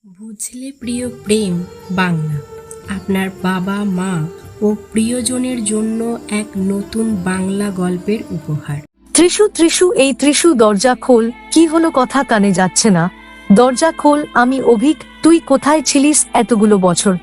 বুঝলে প্রিয় প্রেম বাংলা আপনার বাবা মা ও প্রিয়জনের জন্য এক নতুন বাংলা গল্পের উপহার। ত্রিশু ত্রিশু এই ত্রিশু দরজা খোল। কি হলো, কথা কানে যাচ্ছে না? দরজা খোল, আমি অভিক। তুই কোথায় ছিলিস এতগুলো বছর?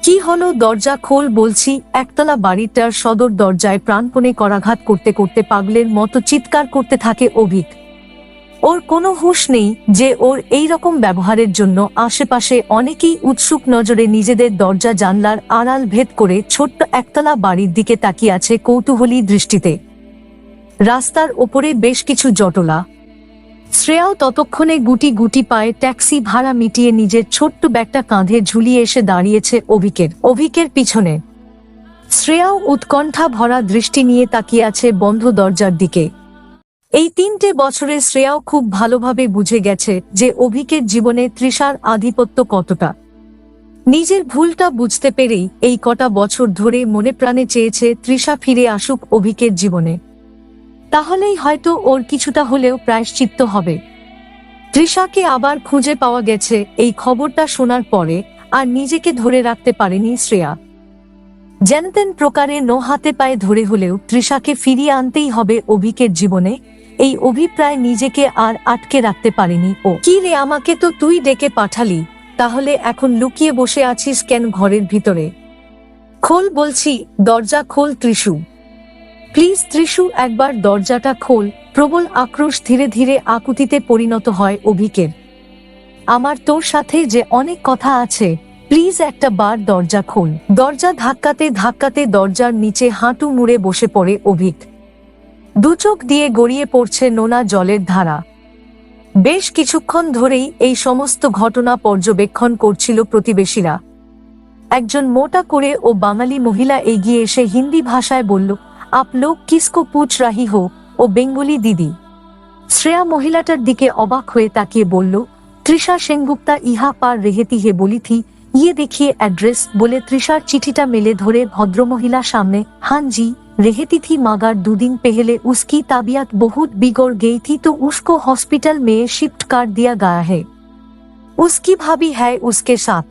কি হলো, দরজা খোল বলছি। একতলা বাড়িটার সদর দরজায় প্রাণপণে করাঘাত করতে করতে পাগলের মতো চিৎকার করতে থাকে অভিক। ওর কোনো হুঁশ নেই যে ওর এই রকম ব্যবহারের জন্য আশেপাশে অনেকেই উৎসুক নজরে নিজেদের দরজা জানলার আড়াল ভেদ করে ছোট্ট একতলা বাড়ির দিকে তাকিয়ে আছে কৌতূহলী দৃষ্টিতে। রাস্তার ওপরে বেশ কিছু জটলা। শ্রেয়াও ততক্ষণে গুটি গুটি পায়ে ট্যাক্সি ভাড়া মিটিয়ে নিজের ছোট্ট ব্যাগটা কাঁধে ঝুলিয়ে এসে দাঁড়িয়েছে অভিকের পিছনে। শ্রেয়াও উৎকণ্ঠা ভরা দৃষ্টি নিয়ে তাকিয়ে আছে বন্ধ দরজার দিকে। এই 3টে বছরে শ্রেয়াও খুব ভালোভাবে বুঝে গেছে যে অভিকের জীবনে তৃষার আধিপত্য কতটা। নিজের ভুলটা বুঝতে পেরেই এই কটা বছর ধরে মনে প্রাণে চেয়েছে তৃষা ফিরে আসুক অভিকের জীবনে। তাহলেই হয়তো ওর কিছুটা হলেও প্রায়শ্চিত্ত হবে। তৃষাকে আবার খুঁজে পাওয়া গেছে এই খবরটা শোনার পরে আর নিজেকে ধরে রাখতে পারেনি শ্রেয়া। যেনতেন প্রকারে হাতে পায়ে ধরে হলেও তৃষাকে ফিরিয়ে আনতেই হবে অভিকের জীবনে। এই অভিপ্রায় নিজেকে আর আটকে রাখতে পারেনি ও। কি রে, আমাকে তো তুই ডেকে পাঠালি, তাহলে এখন লুকিয়ে বসে আছিস কেন ঘরের ভিতরে? খোল বলছি, দরজা খোল ত্রিশু। প্লিজ ত্রিশু, একবার দরজাটা খোল। প্রবল আক্রোশ ধীরে ধীরে আকুতিতে পরিণত হয় অভিকের। আমার তোর সাথে যে অনেক কথা আছে, প্লিজ একটা বার দরজা খোল। দরজা ধাক্কাতে ধাক্কাতে দরজার নিচে হাঁটু মুড়ে বসে পড়ে অভিক। দুচোখ দিয়ে গড়িয়ে পড়ছে নোনা জলের ধারা। বেশ কিছুক্ষণ ধরেই এই সমস্ত ঘটনা পর্যবেক্ষণ করছিল প্রতিবেশীরা। একজন মোটা করে ও বাঙালি মহিলা এগিয়ে এসে হিন্দি ভাষায় বলল, আপ লোক কিসকো পুছ রাহি হো? ও বেঙ্গলি দিদি। শ্রেয়া মহিলাটার দিকে অবাক হয়ে তাকিয়ে বলল, তৃষা সেনগুপ্তা ইহা পার রেহেতি হে বলি থি, ইয়ে দেখিয়ে অ্যাড্রেস। বলে তৃষার চিঠিটা মেলে ধরে ভদ্রমহিলা সামনে, হান জি रेहती थी मगर 2 दिन पहले उसकी तबीयत बहुत बिगड़ गई थी तो उसको हॉस्पिटल में शिफ्ट कर दिया गया है। उसकी भाभी है उसके साथ।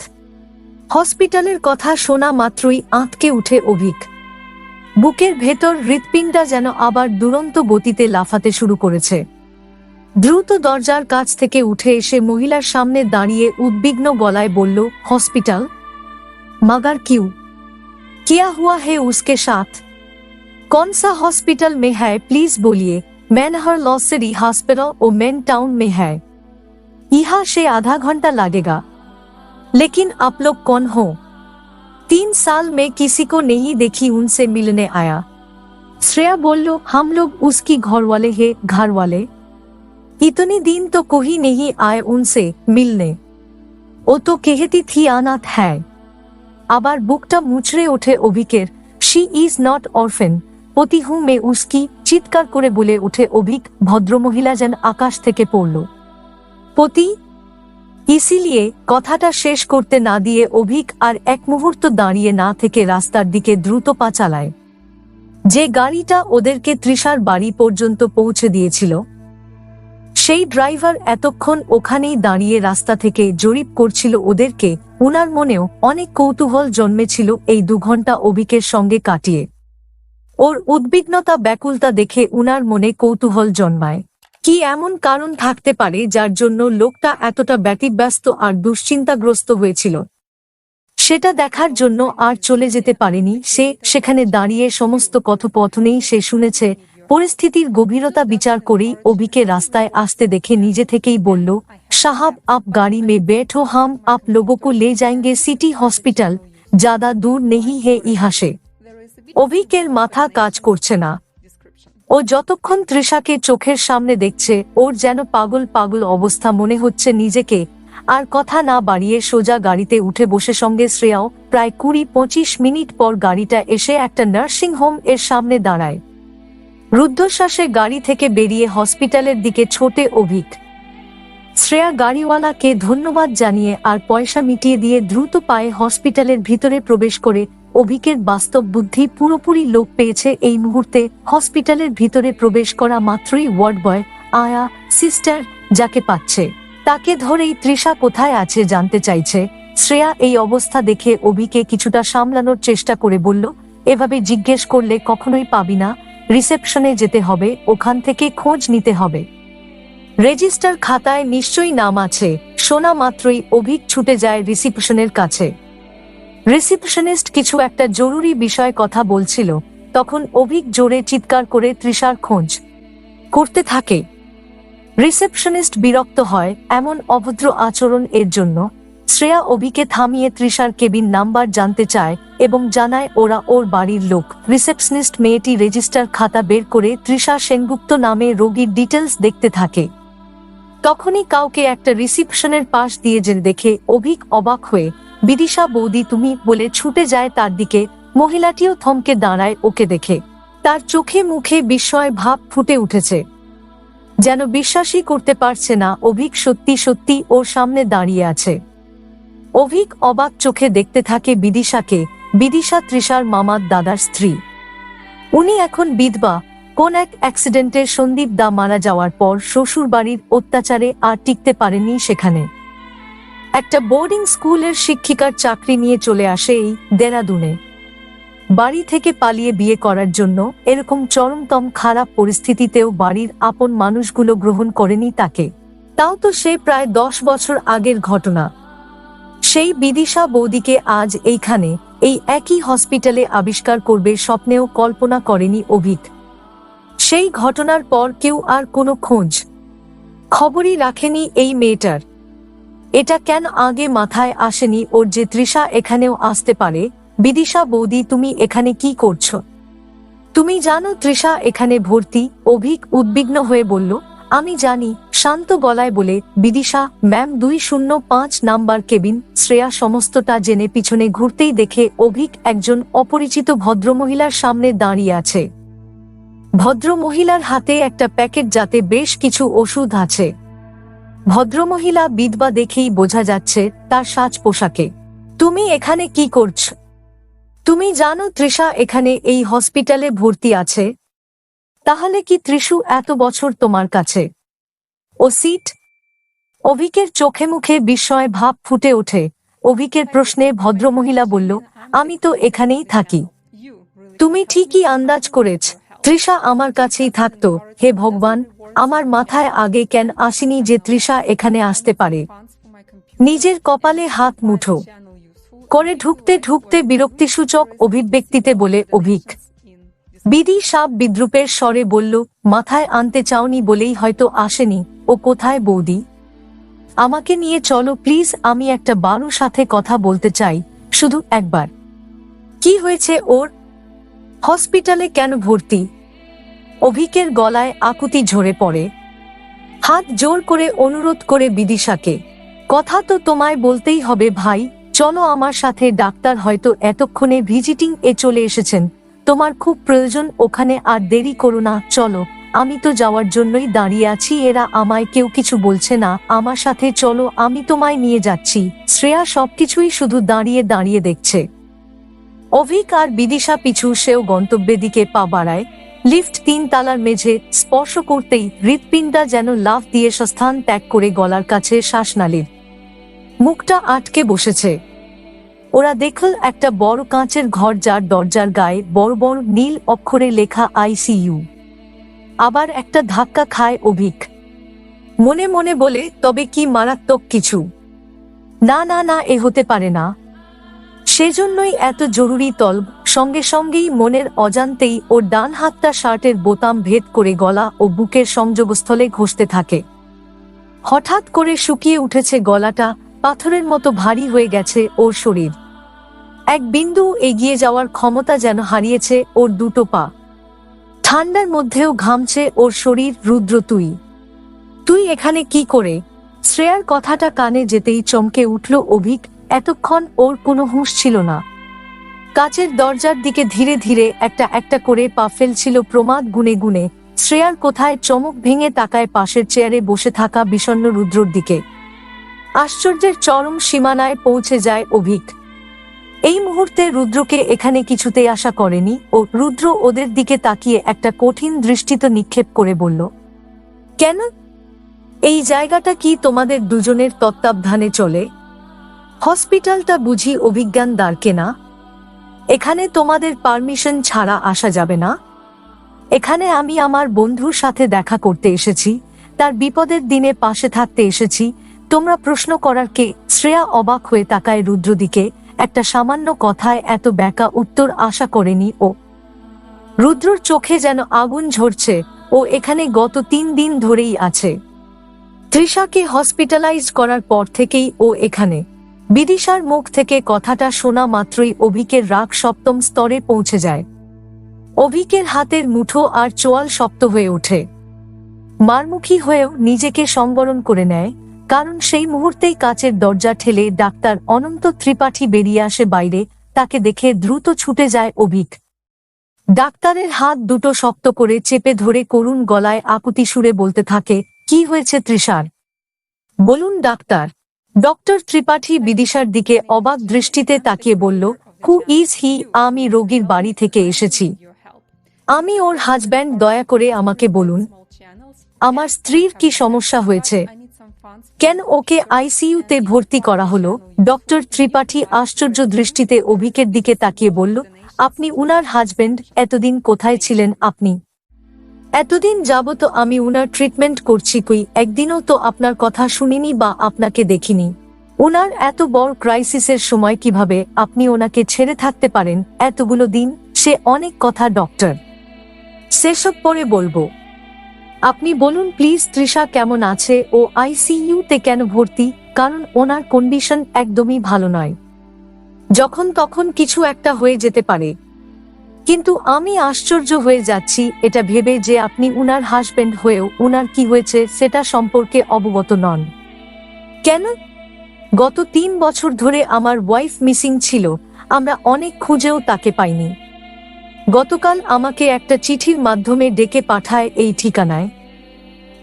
हॉस्पिटलेर कथा शोना मात्रई आँतके उठे अभिक। बुकेर भेतर हृत्पिंडटा जेन आबार दुरন্ত गतिते लाफाते शुरू करेছে। দ্রুত দরজার কাছ থেকে উঠে এসে মহিলার সামনে দাঁড়িয়ে উদ্বিগ্ন গলায় বলল, हॉस्पिटल मगर क्यों? क्या हुआ है उसके साथ? कौन सा हॉस्पिटल में है प्लीज बोलिए। मैनहर लॉसरी हॉस्पिटल और मेन टाउन में है। यहाँ से आधा घंटा लगेगा। लेकिन आप लोग कौन हो? 3 साल में किसी को नहीं देखी, उनसे मिलने आया। श्रेया बोलो, हम लोग उसकी घर वाले हैं। घर वाले? इतने दिन तो कोई नहीं आए उनसे मिलने। वो तो कहती थी अनाथ है। আবার বুকটা মুচড়ে ওঠে অভিকের। शी इज नॉट ऑर्फन, पति हूं मैं उसकी। চিৎকার করে বলে ওঠে অভিক। ভদ্রমহিলা যেন আকাশ থেকে পড়ল। পতি? ইসিলিয়ে কথাটা শেষ করতে না দিয়ে অভিক আর এক মুহূর্ত দাঁড়িয়ে না থেকে রাস্তার দিকে দ্রুত পা চালায়। যে গাড়িটা ওদেরকে তৃষার বাড়ি পর্যন্ত পৌঁছে দিয়েছিল, সেই ড্রাইভার এতক্ষণ ওখানেই দাঁড়িয়ে রাস্তা থেকে জরিপ করছিল ওদেরকে। উনার মনেও অনেক কৌতূহল জন্মেছিল এই 2 ঘন্টা অভিকের সঙ্গে কাটিয়ে। ওর উদ্বিগ্নতা ব্যাকুলতা দেখে উনার মনে কৌতূহল জন্মায়। কি এমন কারণ থাকতে পারে যার জন্য লোকটা এতটা ব্যতিব্যস্ত আর দুশ্চিন্তাগ্রস্ত হয়েছিল? সেটা দেখার জন্য আর চলে যেতে পারেনি সে। সেখানে দাঁড়িয়ে সমস্ত কথোপকথনেই সে শুনেছে। পরিস্থিতির গভীরতা বিচার করেই অভিকে রাস্তায় আসতে দেখে নিজে থেকেই বলল, साहब आप गाड़ी में बैठो, हम आप लोगों को ले जाएंगे सिटी हॉस्पिटल, ज्यादा दूर नहीं है यहाँ से। অভিকের মাথা কাজ করছে না। ও যতক্ষণ তৃষাকে চোখের সামনে দেখছে ওর যেন পাগল পাগল অবস্থা মনে হচ্ছে নিজেকে। আর কথা না বাড়িয়ে সোজা গাড়িতে উঠে বসে সঙ্গে শ্রেয়াও। প্রায় 20-25 মিনিট পর গাড়িটা এসে একটা নার্সিং হোম এর সামনে দাঁড়ায়। রুদ্ধশ্বাসে গাড়ি থেকে বেরিয়ে হসপিটালের দিকে ছোটে অভিক। শ্রেয়া গাড়িওয়ালাকে ধন্যবাদ জানিয়ে আর পয়সা মিটিয়ে দিয়ে দ্রুত পায়ে হসপিটালের ভিতরে প্রবেশ করে। অভিকের বাস্তব বুদ্ধি পুরোপুরি লোপ পেয়েছে এই মুহূর্তে। হসপিটালের ভিতরে প্রবেশ করা মাত্রই ওয়ার্ড বয়, আয়া, সিস্টার যাকে পাচ্ছে তাকে ধরেই তৃষা কোথায় আছে জানতে চাইছে। শ্রেয়া এই অবস্থা দেখে অভিকে কিছুটা সামলানোর চেষ্টা করে বলল, এভাবে জিজ্ঞেস করলে কখনোই পাবি না, রিসেপশনে যেতে হবে, ওখান থেকে খোঁজ নিতে হবে। রেজিস্টার খাতায় নিশ্চয়ই নাম আছে। শোনা মাত্রই অভিক ছুটে যায় রিসেপশনের কাছে। রিসেপশনিস্ট কিছু একটা জরুরি বিষয় কথা বলছিল, তখন অভিক জোরে চিৎকার করে তৃষার খোঁজ করতে থাকে। রিসেপশনিস্ট বিরক্ত হয় এমন অভদ্র আচরণ এর জন্য। শ্রেয়া অভিকে থামিয়ে তৃষার কেবিন নাম্বার জানতে চায় এবং জানায় ওরা ওর বাড়ির লোক। রিসেপশনিস্ট মেয়েটি রেজিস্টার খাতা বের করে তৃষা সেনগুপ্ত নামে রোগীর ডিটেলস দেখতে থাকে। তখনই কাউকে একটা রিসেপশনের পাশ দিয়ে যেতে দেখে অভিক অবাক হয়ে, বিদিশা বৌদি তুমি, বলে ছুটে যায় তার দিকে। মহিলাটিও থমকে দাঁড়ায় ওকে দেখে। তার চোখে মুখে বিস্ময় ভাব ফুটে উঠেছে, যেন বিশ্বাসই করতে পারছে না অভিক সত্যি সত্যি ওর সামনে দাঁড়িয়ে আছে। অভিক অবাক চোখে দেখতে থাকে বিদিশাকে। বিদিশা তৃষার মামার দাদার স্ত্রী। উনি এখন বিধবা। কোন এক অ্যাক্সিডেন্টের সন্দীপ দা মারা যাওয়ার পর শ্বশুর বাড়ির অত্যাচারে আর টিকতে পারেননি সেখানে। একটা বোর্ডিং স্কুলের শিক্ষিকার চাকরি নিয়ে চলে আসে এই দেরাদুনে। বাড়ি থেকে পালিয়ে বিয়ে করার জন্য। এরকম চরমতম খারাপ পরিস্থিতিতেও বাড়ির আপন মানুষগুলো গ্রহণ করেনি তাকে। তাও তো সে প্রায় 10 বছর আগের ঘটনা। সেই বিদিশা বৌদিকে আজ এইখানে এই একই হসপিটালে আবিষ্কার করবে স্বপ্নেও কল্পনা করেনি অভিক। সেই ঘটনার পর কেউ আর কোনো খোঁজ খবরই রাখেনি এই মেয়েটার। এটা কেন আগে মাথায় আসেনি ওর যে তৃষা এখানেও আসতে পারে? বিদিশা বৌদি তুমি এখানে কি করছো? তুমি জানো তৃষা এখানে ভর্তি? অভিক উদ্বিগ্ন হয়ে বলল, আমি জানি, শান্ত গলায় বলে Bidisha ma'am 205 number cabin. Shreya সমস্তটা জেনে পিছনে ঘুরতেই দেখে অভিক একজন অপরিচিত ভদ্রমহিলার সামনে দাঁড়িয়ে আছে। ভদ্রমহিলার হাতে একটা প্যাকেট, যাতে বেশ কিছু ওষুধ আছে। ভদ্রমহিলা বিধবা দেখেই বোঝা যাচ্ছে তার সাজ পোশাকে। তুমি এখানে কি করছো? তুমি জানো তৃষা এখানে এই হসপিটালে ভর্তি আছে? তাহলে কি ত্রিশু এত বছর তোমার কাছে ও সিট? অভিকের চোখে মুখে বিস্ময় ভাব ফুটে ওঠে। অভিকের প্রশ্নে ভদ্রমহিলা বলল, আমি তো এখানেই থাকি। তুমি ঠিকই আন্দাজ করেছ, তৃষা আমার কাছেই থাকতো। হে ভগবান, আমার মাথায় আগে কেন আসেনি যে তৃষা এখানে আসতে পারে। নিজের কপালে হাত মুঠো করে ঢুকতে ঢুকতে বিরক্তিসূচক অভিব্যক্তিতে বলে অভিক। বিধি সাপ বিদ্রুপের স্বরে বলল, মাথায় আনতে চাওনি বলেই হয়তো আসেনি। ও কোথায় বৌদি? আমাকে নিয়ে চলো প্লিজ, আমি একটা বারুর সাথে কথা বলতে চাই, শুধু একবার। কি হয়েছে ওর? হসপিটালে কেন ভর্তি? অভিকের গলায় আকুতি ঝরে পড়ে। হাত জোর করে অনুরোধ করে বিদিশাকে, কথা তো তোমায় বলতেই হবে ভাই, চলো আমার সাথে, ডাক্তার হয়তো এতক্ষণে ভিজিটিং এ চলে এসেছেন, তোমার খুব প্রয়োজন ওখানে, আর দেরি করো না, চলো। আমি তো যাওয়ার জন্যই দাঁড়িয়ে আছি, এরা আমায় কেউ কিছু বলছে না, আমার সাথে চলো, আমি তোমায় নিয়ে যাচ্ছি। শ্রেয়া সবকিছুই শুধু দাঁড়িয়ে দাঁড়িয়ে দেখছে। অভিক আর বিদিশা পিছু, সেও গন্তব্যের দিকে পা বাড়ায়। লিফট 3 তলার মেঝে স্পর্শ করতেই হৃৎপিণ্ডটা যেন লাফ দিয়ে স্থান ত্যাগ করে গলার কাছে শ্বাসনালীর মুখটা আটকে বসেছে। ওরা দেখল একটা বড় কাঁচের ঘর, যার দরজার গায়ে বড় বড় নীল অক্ষরে লেখা ICU। আবার একটা ধাক্কা খায় অভিক, মনে মনে বলে, তবে কি মারাত্মক কিছু? না না না, এ হতে পারে না। সেজন্যই এত জরুরি তলব। সঙ্গে সঙ্গেই মনের অজান্তেই ওর ডান হাতটা শার্টের বোতাম ভেদ করে গলা ও বুকের সংযোগস্থলে ঘষতে থাকে। হঠাৎ করে শুকিয়ে উঠেছে গলাটা, পাথরের মতো ভারী হয়ে গেছে ওর শরীর। এক বিন্দু এগিয়ে যাওয়ার ক্ষমতা যেন হারিয়েছে ওর দুটো পা। ঠান্ডার মধ্যেও ঘামছে ওর শরীর। রুদ্র, তুই এখানে কি করে? শ্রেয়ার কথাটা কানে যেতেই চমকে উঠল অভিক। এতক্ষণ ওর কোনো হুঁশ ছিল না। কাচের দরজার দিকে ধীরে ধীরে একটা একটা করে পা ফেলছিল প্রমাদ গুনে গুনে। শ্রেয়ার কোথায় চমক ভেঙে তাকায় পাশের চেয়ারে বসে থাকা বিষণ্ণ রুদ্রর দিকে। আশ্চর্যের চরম সীমানায় পৌঁছে যায় অভিক। এই মুহূর্তে রুদ্রকে এখানে কিছুতেই আশা করেনি ও। রুদ্র ওদের দিকে তাকিয়ে একটা কঠিন দৃষ্টিতে নিক্ষেপ করে বলল, কেন? এই জায়গাটা কি তোমাদের দুজনের তত্ত্বাবধানে চলে? হসপিটালটা বুঝি অভিজ্ঞানদার কেনা? এখানে তোমাদের পারমিশন ছাড়া আসা যাবে না? এখানে আমি আমার বন্ধুর সাথে দেখা করতে এসেছি, তার বিপদের দিনে পাশে থাকতে এসেছি। তোমরা প্রশ্ন করার কে? শ্রেয়া অবাক হয়ে তাকায় রুদ্র দিকে। একটা সামান্য কথায় এত ব্যাকা উত্তর আশা করেনি ও। রুদ্রর চোখে যেন আগুন ঝরছে। ও এখানে গত 3 দিন ধরেই আছে। তৃষাকে হসপিটালাইজ করার পর থেকেই ও এখানে। বিদিশার মুখ থেকে কথাটা শোনা মাত্রই অভিকের রাগ 7ম স্তরে পৌঁছে যায়। অভিকের হাতের মুঠো আর চোয়াল শক্ত হয়ে ওঠে। মারমুখী হয়েও নিজেকে সংবরণ করে নেয়, কারণ সেই মুহূর্তেই কাচের দরজা ঠেলে ডাক্তার অনন্ত ত্রিপাঠী বেরিয়ে আসে বাইরে। তাকে দেখে দ্রুত ছুটে যায় অভিক। ডাক্তারের হাত দুটো শক্ত করে চেপে ধরে করুণ গলায় আকুতি সুরে বলতে থাকে, কি হয়েছে তৃষার? বলুন ডাক্তার। ডক্টর ত্রিপাঠী বিদিশার দিকে অবাক দৃষ্টিতে তাকিয়ে বলল, হু ইজ হি? আমি রোগীর বাড়ি থেকে এসেছি। আমি ওর হাজব্যান্ড, দয়া করে আমাকে বলুন আমার স্ত্রীর কি সমস্যা হয়েছে, কেন ওকে আইসিইউতে ভর্তি করা হলো? ডক্টর ত্রিপাঠী আশ্চর্য দৃষ্টিতে অভিকের দিকে তাকিয়ে বলল, আপনি উনার হাজব্যান্ড? এতদিন কোথায় ছিলেন আপনি? এতদিন যাবত আমি উনার ট্রিটমেন্ট করছি, কই একদিনও তো আপনার কথা শুনিনি বা আপনাকে দেখিনি। উনার এত বড় ক্রাইসিসের সময় কিভাবে আপনি ওনাকে ছেড়ে থাকতে পারেন এতগুলো দিন? সে অনেক কথা ডক্টর, সেসব পরে বলবো। আপনি বলুন প্লিজ, তৃষা কেমন আছে? ও আইসিইউতে কেন ভর্তি? কারণ ওনার কন্ডিশন একদমই ভালো নয়, যখন তখন কিছু একটা হয়ে যেতে পারে। কিন্তু আমি আশ্চর্য হয়ে যাচ্ছি এটা ভেবে যে আপনি উনার হাজবেন্ড হয়েও উনার কি হয়েছে সেটা সম্পর্কে অবগত নন। কেন? গত 3 বছর ধরে আমার ওয়াইফ মিসিং ছিল, আমরা অনেক খুঁজেও তাকে পাইনি। গতকাল আমাকে একটা চিঠির মাধ্যমে ডেকে পাঠায় এই ঠিকানায়,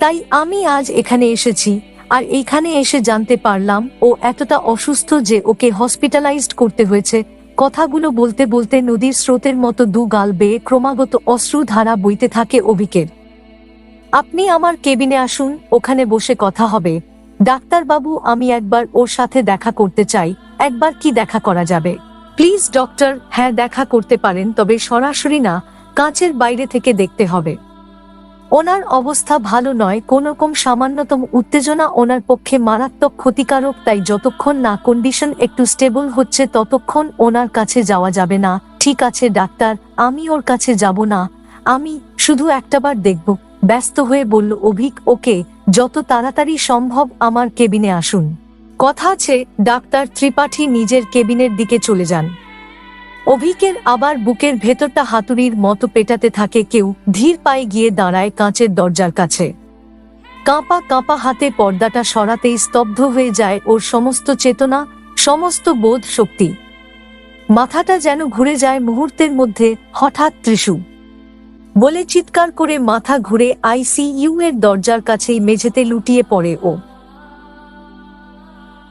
তাই আমি আজ এখানে এসেছি। আর এইখানে এসে জানতে পারলাম ও এতটা অসুস্থ যে ওকে হসপিটালাইজড করতে হয়েছে। কথাগুলো বলতে বলতে নদীর স্রোতের মতো 2 গাল বেয়ে ক্রমাগত অশ্রু ধারা বইতে থাকে অভিকের। আপনি আমার কেবিনে আসুন, ওখানে বসে কথা হবে। ডাক্তারবাবু, আমি একবার ওর সাথে দেখা করতে চাই। একবার কি দেখা করা যাবে? Please doctor. হ্যাঁ, দেখা করতে পারেন, তবে সরাসরি না, কাঁচের বাইরে থেকে দেখতে হবে। ওনার অবস্থা ভালো নয়, কোনরকম সামান্যতম উত্তেজনা ওনার পক্ষে মারাত্মক ক্ষতিকারক, তাই যতক্ষণ না কন্ডিশন একটু স্টেবল হচ্ছে ততক্ষণ ওনার কাছে যাওয়া যাবে না। ঠিক আছে ডাক্তার, আমি ওর কাছে যাব না, আমি শুধু একটাবার দেখব, ব্যস্ত হয়ে বলল অভিক। ওকে, যত তাড়াতাড়ি সম্ভব আমার কেবিনে আসুন। কথা আছে। ডাক্তার ত্রিপাঠী নিজের কেবিনের দিকে চলে যান। অভিকের আবার বুকের ভেতরটা হাতুড়ির মতো পেটাতে থাকে। কেউ ধীর পায়ে গিয়ে দাঁড়ায় কাঁচের দরজার কাছে। কাঁপা কাঁপা হাতে পর্দাটা সরাতেই স্তব্ধ হয়ে যায় ওর সমস্ত চেতনা, সমস্ত বোধ শক্তি। মাথাটা যেন ঘুরে যায় মুহূর্তের মধ্যে। হঠাৎ ত্রিশু বলে চিৎকার করে মাথা ঘুরে আইসিইউ এর দরজার কাছেই মেঝেতে লুটিয়ে পড়ে ও।